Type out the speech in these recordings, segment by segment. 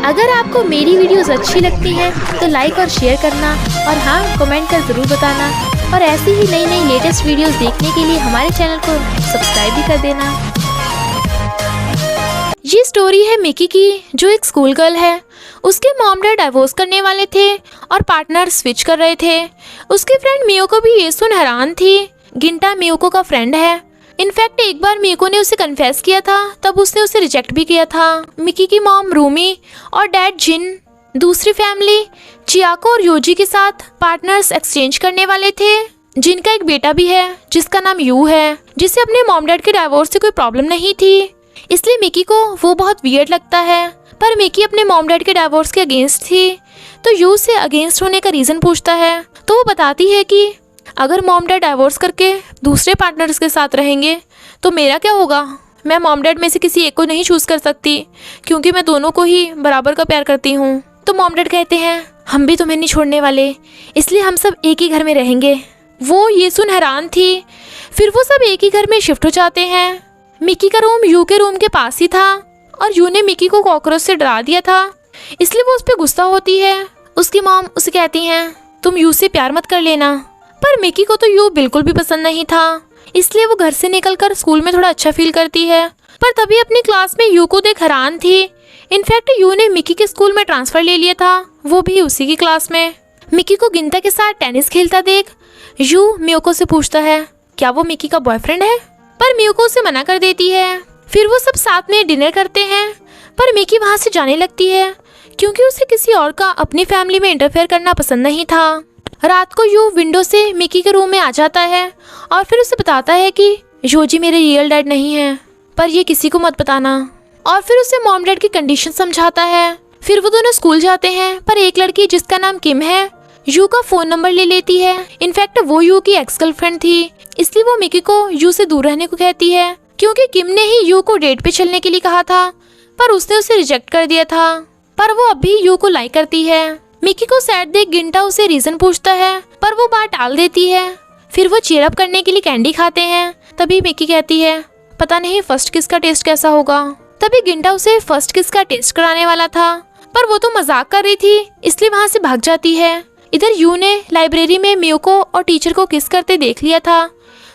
अगर आपको मेरी वीडियोस अच्छी लगती हैं तो लाइक और शेयर करना, और हाँ, कमेंट कर ज़रूर बताना। और ऐसी ही नई नई लेटेस्ट वीडियोस देखने के लिए हमारे चैनल को सब्सक्राइब भी कर देना। ये स्टोरी है मिकी की, जो एक स्कूल गर्ल है। उसके मॉम डैड डाइवोर्स करने वाले थे और पार्टनर स्विच कर रहे थे। उसकी फ्रेंड मियोको भी ये सुन हैरान थी। गिंटा मियोको का फ्रेंड है। इनफैक्ट एक बार मियोको ने उसे कन्फेस किया था, तब उसने उसे रिजेक्ट भी किया था। मिकी की मॉम रूमी और डैड जिन दूसरी फैमिली चियाको और योजी के साथ पार्टनर्स एक्सचेंज करने वाले थे। जिनका एक बेटा भी है जिसका नाम यू है, जिसे अपने मॉम डैड के डाइवोर्स से कोई प्रॉब्लम नहीं थी, इसलिए मिकी को वो बहुत वियर्ड लगता है। पर मिकी अपने मॉम डैड के डाइवोर्स के अगेंस्ट थी, तो यू से अगेंस्ट होने का रीज़न पूछता है। तो वो बताती है कि अगर मॉम डैड डाइवोर्स करके दूसरे पार्टनर्स के साथ रहेंगे तो मेरा क्या होगा। मैं मॉम डैड में से किसी एक को नहीं चूज़ कर सकती, क्योंकि मैं दोनों को ही बराबर का प्यार करती हूँ। तो मॉम डैड कहते हैं हम भी तुम्हें नहीं छोड़ने वाले, इसलिए हम सब एक ही घर में रहेंगे। वो ये सुन हैरान थी। फिर वो सब एक ही घर में शिफ्ट हो जाते हैं। मिकी का रूम यू के रूम के पास ही था, और यू ने मिकी को कॉकरोच से डरा दिया था, इसलिए वो उस पर गुस्सा होती है। उसकी मॉम उसे कहती हैं तुम यू से प्यार मत कर लेना। पर मिकी को तो यू बिल्कुल भी पसंद नहीं था, इसलिए वो घर से निकलकर स्कूल में थोड़ा अच्छा फील करती है। पर तभी अपनी क्लास में यू को देख हैरान थी। इनफैक्ट यू ने मिकी के स्कूल में ट्रांसफर ले लिया था, वो भी उसी की क्लास में। मिकी को गिंता के साथ टेनिस खेलता देख यू मियोको से पूछता है क्या वो मिकी का बॉयफ्रेंड है, पर मियोको उसे मना कर देती है। फिर वो सब साथ में डिनर करते हैं, पर मिकी वहाँ से जाने लगती है क्योंकि उसे किसी और का अपनी फैमिली में इंटरफेयर करना पसंद नहीं था। रात को यू विंडो से मिकी के रूम में आ जाता है और फिर उसे बताता है कि योजी मेरे रियल डैड नहीं है, पर ये किसी को मत बताना। और फिर उसे मॉम डैड की कंडीशन समझाता है। फिर वो दोनों स्कूल जाते हैं, पर एक लड़की जिसका नाम किम है यू का फ़ोन नंबर ले लेती है। इनफैक्ट वो यू की एक्स गर्लफ्रेंड थी, इसलिए वो मिकी को यू से दूर रहने को कहती है, क्योंकि किम ने ही यू को डेट पे चलने के लिए कहा था, पर उसने उसे रिजेक्ट कर दिया था। पर वो अब भी यू को लाइक करती है। मिकी को सैड देख गिंटा उसे रीजन पूछता है, पर वो बात टाल देती है। फिर वो चीयर अप करने के लिए कैंडी खाते हैं। तभी मिकी कहती है पता नहीं फर्स्ट किस का टेस्ट कैसा होगा। तभी गिंटा उसे फर्स्ट किस का टेस्ट कराने वाला था, पर वो तो मजाक कर रही थी, इसलिए वहाँ से भाग जाती है। इधर यू ने लाइब्रेरी में मियोको और टीचर को किस करते देख लिया था,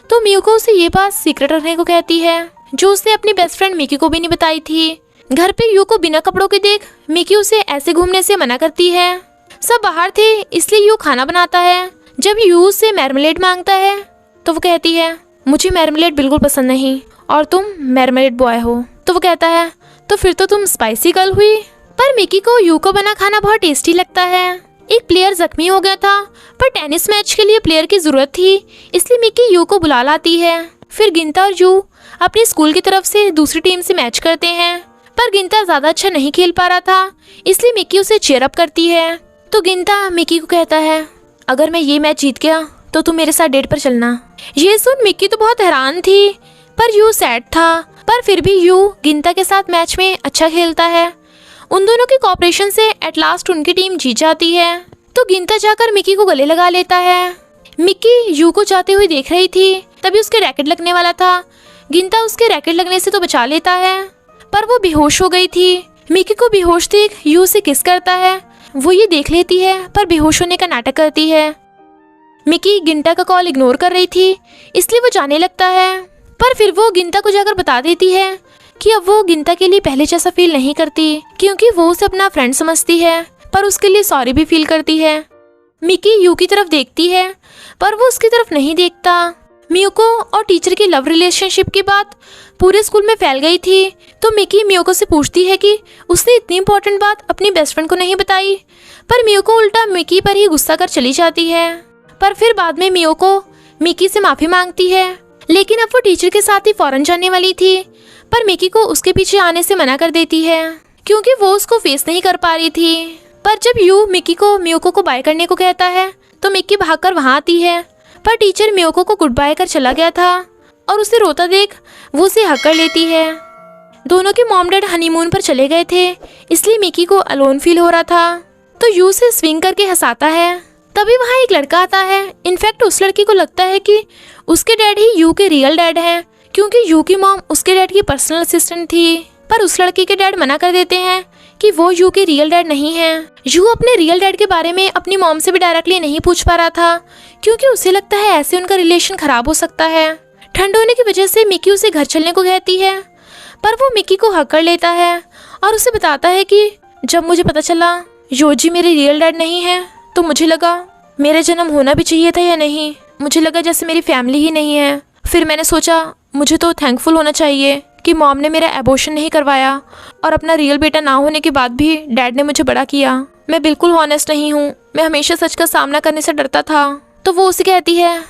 तो मियोको उसे ये बात सीक्रेट रखने को कहती है, जो उसने अपनी बेस्ट फ्रेंड मिकी को भी नहीं बताई थी। घर पे यू को बिना कपड़ों के देख मिकी उसे ऐसे घूमने से मना करती है। सब बाहर थे, इसलिए यू खाना बनाता है। जब यू से मैर्मलेड मांगता है तो वो कहती है मुझे मैर्मलेड बिल्कुल पसंद नहीं, और तुम मैर्मलेड बॉय हो। तो वो कहता है तो फिर तो तुम स्पाइसी गर्ल हुई। पर मिकी को यू को बना खाना बहुत टेस्टी लगता है। एक प्लेयर जख्मी हो गया था, पर टेनिस मैच के लिए प्लेयर की जरूरत थी, इसलिए मिकी यू को बुला लाती है। फिर गिंता और यू अपनी स्कूल की तरफ से दूसरी टीम से मैच करते हैं, पर गिंता ज्यादा अच्छा नहीं खेल पा रहा था, इसलिए मिकी उसे चीयर अप करती है। तो गिंता मिकी को कहता है अगर मैं ये मैच जीत गया तो तुम मेरे साथ डेट पर चलना। ये सुन मिकी तो बहुत हैरान थी, पर यू सैड था। पर फिर भी यू गिंता के साथ मैच में अच्छा खेलता है। उन दोनों की कोऑपरेशन से एट लास्ट उनकी टीम जीत जाती है। तो गिंता जाकर मिकी को गले लगा लेता है। मिकी यू को जाते हुए देख रही थी, तभी उसके रैकेट लगने वाला था। गिंता उसके रैकेट लगने से तो बचा लेता है, पर वो बेहोश हो गई थी। मिकी को बेहोश देख यू से किस करता है। वो ये देख लेती है, पर बेहोश होने का नाटक करती है। मिकी गिंटा का कॉल इग्नोर कर रही थी, इसलिए वो जाने लगता है। पर फिर वो गिंता को जाकर बता देती है कि अब वो गिंता के लिए पहले जैसा फील नहीं करती, क्योंकि वो उसे अपना फ्रेंड समझती है, पर उसके लिए सॉरी भी फील करती है। मिकी यू की तरफ देखती है, पर वो उसकी तरफ नहीं देखता। मियोको और टीचर की लव रिलेशनशिप की बात पूरे स्कूल में फैल गई थी, तो मिकी मियोको से पूछती है कि उसने इतनी इंपॉर्टेंट बात अपनी बेस्ट फ्रेंड को नहीं बताई, पर मियोको उल्टा मिकी पर ही गुस्सा कर चली जाती है। पर फिर बाद में मियोको मिकी से माफ़ी मांगती है, लेकिन अब वो टीचर के साथ ही फॉरेन जाने वाली थी, पर मिकी को उसके पीछे आने से मना कर देती है, क्योंकि वो उसको फेस नहीं कर पा रही थी। पर जब यू मिकी को मियोको को बाय करने को कहता है, तो मिकी भागकर वहाँ आती है, पर टीचर मियोको को गुड बाय कर चला गया था, और उसे रोता देख वो उसे हक कर लेती है। दोनों के मॉम डैड हनीमून पर चले गए थे, इसलिए मिकी को अलोन फील हो रहा था, तो यू से स्विंग करके हंसाता है। तभी वहाँ एक लड़का आता है। इनफैक्ट उस लड़की को लगता है कि उसके डैड ही यू के रियल डैड हैं, क्योंकि यू की मॉम उसके डैड की पर्सनल असिस्टेंट थी। पर उस लड़की के डैड मना कर देते हैं कि वो यू के रियल डैड नहीं है। यू अपने रियल डैड के बारे में अपनी मॉम से भी डायरेक्टली नहीं पूछ पा रहा था, क्योंकि उसे लगता है ऐसे उनका रिलेशन खराब हो सकता है। ठंड होने की वजह से मिकी उसे घर चलने को कहती है, पर वो मिकी को हक कर लेता है और उसे बताता है कि जब मुझे पता चला योजी मेरे रियल डैड नहीं है तो मुझे लगा मेरा जन्म होना भी चाहिए था या नहीं। मुझे लगा जैसे मेरी फैमिली ही नहीं है। फिर मैंने सोचा मुझे तो थैंकफुल होना चाहिए कि मॉम ने मेरा एबॉर्शन नहीं करवाया और अपना रियल बेटा ना होने के बाद भी डैड ने मुझे बड़ा किया। मैं बिल्कुल हॉनेस्ट नहीं हूँ, मैं हमेशा सच का सामना करने से डरता था। तो वो उसे कहती है,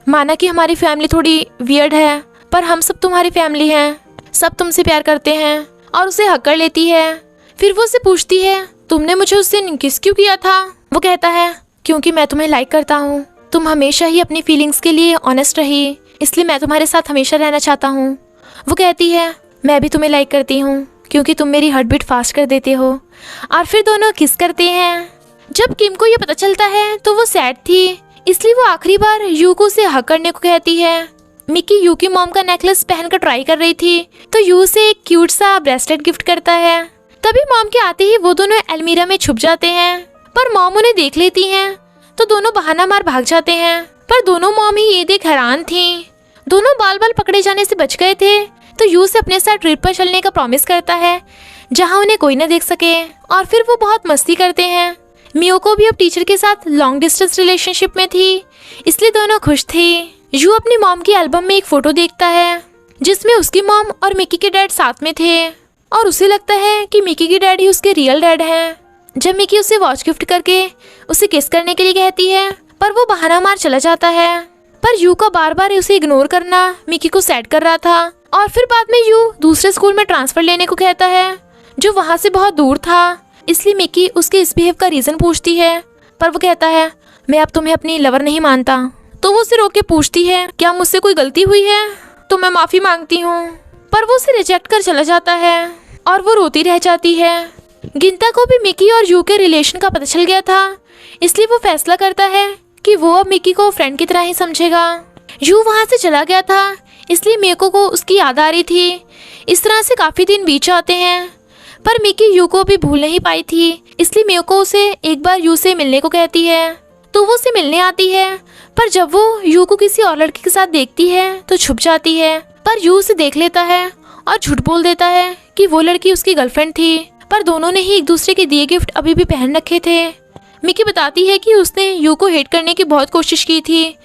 माना कि हमारी फैमिली थोड़ी वियर्ड है, पर हम सब तुम्हारी फैमिली हैं, सब तुमसे प्यार करते हैं, और उसे हक कर लेती है। फिर वो उसे पूछती है, तुमने मुझे उस दिन किस क्यों किया था? वो कहता है, क्योंकि मैं तुम्हें लाइक करता हूँ। तुम हमेशा ही अपनी फीलिंग्स के लिए ऑनेस्ट रही, इसलिए मैं तुम्हारे साथ हमेशा रहना चाहता हूँ। वो कहती है, मैं भी तुम्हें लाइक करती हूँ क्योंकि तुम मेरी हार्ट बीट फास्ट कर देते हो। और फिर दोनों किस करते हैं। जब किम को ये पता चलता है तो वो सैड थी, इसलिए वो आखिरी बार यू को उसे हक करने को कहती है। मिकी यू की मॉम का नेकलेस पहनकर ट्राई कर रही थी तो यू से एक क्यूट सा ब्रेसलेट गिफ्ट करता है। तभी मॉम के आते ही वो दोनों अलमीरा में छुप जाते हैं, पर मॉम उन्हें देख लेती हैं तो दोनों बहाना मार भाग जाते हैं। पर दोनों मॉम ही ये देख हैरान थी। दोनों बाल बाल पकड़े जाने से बच गए थे। तो यू से अपने साथ ट्रिप पर चलने का प्रॉमिस करता है जहाँ उन्हें कोई न देख सके, और फिर वो बहुत मस्ती करते हैं। मियोको भी अब टीचर के साथ लॉन्ग डिस्टेंस रिलेशनशिप में थी, इसलिए दोनों खुश थी। यू अपनी मॉम की एल्बम में एक फोटो देखता है जिसमें उसकी मॉम और मिकी के डैड साथ में थे, और उसे लगता है कि मिकी के डैड ही उसके रियल डैड हैं। जब मिकी उसे वॉच गिफ्ट करके उसे किस करने के लिए कहती है, पर वो बहाना मार चला जाता है। पर यू का बार बार उसे इग्नोर करना मिकी को सैड कर रहा था। और फिर बाद में यू दूसरे स्कूल में ट्रांसफर लेने को कहता है जो वहाँ से बहुत दूर था, इसलिए मिकी उसके इस बिहेव का रीजन पूछती है, पर वो कहता है, मैं अब तुम्हें अपनी लवर नहीं मानता। तो वो उसे रोक के पूछती है, क्या मुझसे कोई गलती हुई है? तो मैं माफी मांगती हूँ। पर वो उसे रिजेक्ट कर चला जाता है और वो रोती रह जाती है। गिंता को भी मिकी और यू के रिलेशन का पता चल गया था, इसलिए वो फैसला करता है कि वो अब मिकी को फ्रेंड की तरह ही समझेगा। यू वहाँ से चला गया था, इसलिए मियोको को उसकी याद आ रही थी। इस तरह से काफ़ी दिन बीत जाते हैं, पर मिकी यू को भी भूल नहीं पाई थी, इसलिए मियोको उसे एक बार यू से मिलने को कहती है। तो वो उसे मिलने आती है, पर जब वो यू को किसी और लड़के के साथ देखती है तो छुप जाती है। पर यू उसे देख लेता है और झूठ बोल देता है कि वो लड़की उसकी गर्लफ्रेंड थी, पर दोनों ने ही एक दूसरे के दिए गिफ्ट अभी भी पहन रखे थे। मिकी बताती है कि उसने यू को हेट करने की बहुत कोशिश की थी,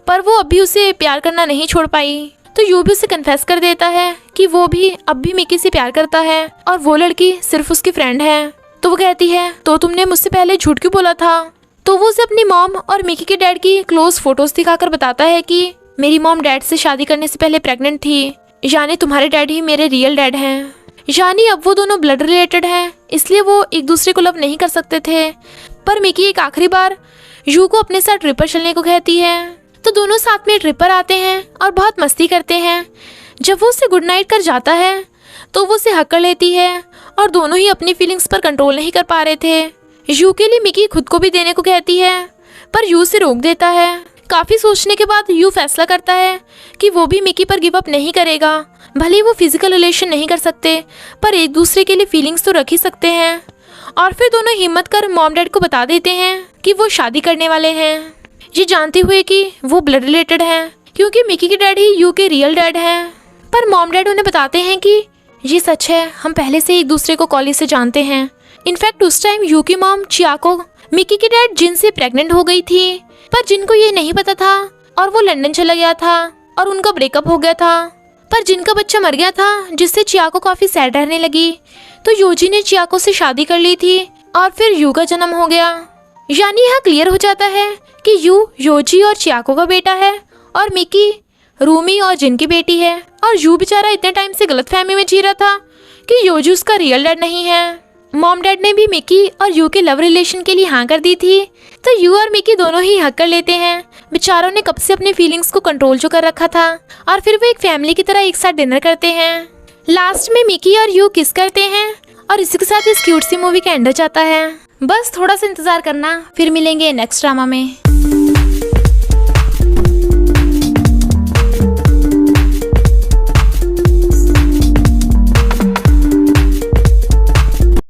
पर वो अभी उसे प्यार करना नहीं छोड़ पाई। तो यू भी उसे कन्फेस कर देता है कि वो भी अब भी मिकी से प्यार करता है और वो लड़की सिर्फ उसकी फ्रेंड है। तो वो कहती है, तो तुमने मुझसे पहले झूठ क्यों बोला था? तो वो उसे अपनी मॉम और मिकी के डैड की क्लोज फोटोज दिखाकर बताता है कि मेरी मॉम डैड से शादी करने से पहले प्रेग्नेंट थी, यानी तुम्हारे डैड ही मेरे रियल डैड हैं। यानी अब वो दोनों ब्लड रिलेटेड हैं, इसलिए वो एक दूसरे को लव नहीं कर सकते थे। पर मिकी एक आखिरी बार यू को अपने साथ ट्रिप पर चलने को कहती है, तो दोनों साथ में ट्रिप पर आते हैं और बहुत मस्ती करते हैं। जब वो उसे गुड नाइट कर जाता है तो वो उसे हक कर लेती है, और दोनों ही अपनी फीलिंग्स पर कंट्रोल नहीं कर पा रहे थे। यू के लिए मिकी खुद को भी देने को कहती है, पर यू से रोक देता है। काफ़ी सोचने के बाद यू फैसला करता है कि वो भी मिकी पर गिव अप नहीं करेगा। भले वो फिजिकल रिलेशन नहीं कर सकते, पर एक दूसरे के लिए फीलिंग्स तो रख ही सकते हैं। और फिर दोनों हिम्मत कर मॉम डैड को बता देते हैं कि वो शादी करने वाले हैं, ये जानते हुए कि वो ब्लड रिलेटेड हैं, क्योंकि मिकी के डैड ही यू के रियल डैड हैं। पर मॉम डैड उन्हें बताते हैं कि ये सच है, हम पहले से एक दूसरे को कॉलेज से जानते हैं। इनफैक्ट उस टाइम यू की मॉम चियाको मिकी के डैड जिन से प्रेग्नेंट हो गई थी, पर जिनको ये नहीं पता था और वो लंदन चला गया था और उनका ब्रेकअप हो गया था। पर जिनका बच्चा मर गया था, जिससे चियाको काफ़ी सैड रहने लगी, तो योजी ने चियाको से शादी कर ली थी और फिर यू का जन्म हो गया। यानी यहाँ क्लियर हो जाता है कि यू योजी और चियाको का बेटा है और मिकी रूमी और जिन की बेटी है। और यू बेचारा इतने टाइम से गलतफहमी में जी रहा था कि योजी उसका रियल डैड नहीं है। मॉम डैड ने भी मिकी और यू के लव रिलेशन के लिए हाँ कर दी थी, तो यू और मिकी दोनों ही हक कर लेते हैं। बेचारों ने कब से अपने फीलिंग्स को कंट्रोल जो कर रखा था, और फिर वो एक फैमिली की तरह एक साथ डिनर करते हैं। लास्ट में मिकी और यू किस करते हैं और इसी के साथ इस क्यूट सी मूवी का एंड हो जाता है। बस थोड़ा सा इंतजार करना, फिर मिलेंगे नेक्स्ट ड्रामा में।